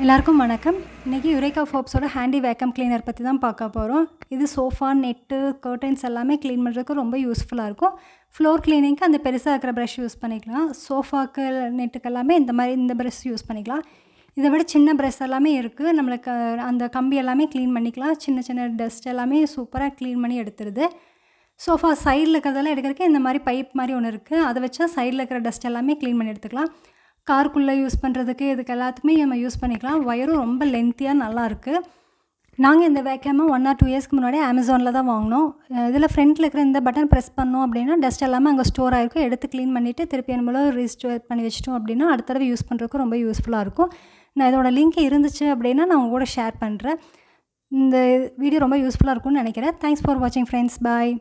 எல்லாருக்கும் வணக்கம். இன்றைக்கி யுரேகா ஃபோப்ஸோட ஹேண்டி வேக்கம் கிளீனர் பற்றி தான் பார்க்க போகிறோம். இது சோஃபா, நெட்டு, கர்டைன்ஸ் எல்லாமே க்ளீன் பண்ணுறதுக்கு ரொம்ப யூஸ்ஃபுல்லாக இருக்கும். ஃப்ளோர் க்ளீனிங்க்கு அந்த பெருசாக இருக்கிற ப்ரஷ் யூஸ் பண்ணிக்கலாம். சோஃபாக்கு, நெட்டுக்கு எல்லாமே இந்த ப்ரஷ் யூஸ் பண்ணிக்கலாம். இதை விட சின்ன ப்ரஷ் எல்லாமே இருக்குது. நம்மளுக்கு அந்த கம்பி எல்லாமே க்ளீன் பண்ணிக்கலாம். சின்ன சின்ன டஸ்ட் எல்லாமே சூப்பராக க்ளீன் பண்ணி எடுத்துருது. சோஃபா சைடில் இருக்கிறதெல்லாம் எடுக்கிறதுக்கு இந்த மாதிரி பைப் மாதிரி ஒன்று இருக்குது. அதை வச்சா சைடில் இருக்கிற டஸ்ட் எல்லாமே க்ளீன் பண்ணி எடுத்துக்கலாம். காருக்குள்ளே யூஸ் பண்ணுறதுக்கு இதுக்கு எல்லாத்துக்குமே நம்ம யூஸ் பண்ணிக்கலாம். ஒயரும் ரொம்ப லென்த்தியாக நல்லாயிருக்கு. நாங்கள் இந்த வேக்கமை 1 or 2 இயர்ஸ்க்கு முன்னாடி அமேசானில் தான் வாங்கினோம். இதில் ஃப்ரண்ட்டில் இருக்கிற இந்த பட்டன் ப்ரெஸ் பண்ணோம் அப்படின்னா டஸ்ட் எல்லாமே அங்கே ஸ்டோர் ஆகிருக்கும். எடுத்து க்ளீன் பண்ணிவிட்டு திருப்பி நம்மள ரீஸ்டோர் பண்ணி வச்சிட்டோம் அப்படின்னா அடுத்த தடவை யூஸ் பண்ணுறதுக்கு ரொம்ப யூஸ்ஃபுல்லாக இருக்கும். நான் இதோட லிங்க் இருந்துச்சு அப்படின்னா நான் உங்க கூட ஷேர் பண்ணுறேன். இந்த வீடியோ ரொம்ப யூஸ்ஃபுல்லாக இருக்கும்னு நினைக்கிறேன். தேங்க்ஸ் ஃபார் வாட்சிங் ஃப்ரெண்ட்ஸ். பாய்.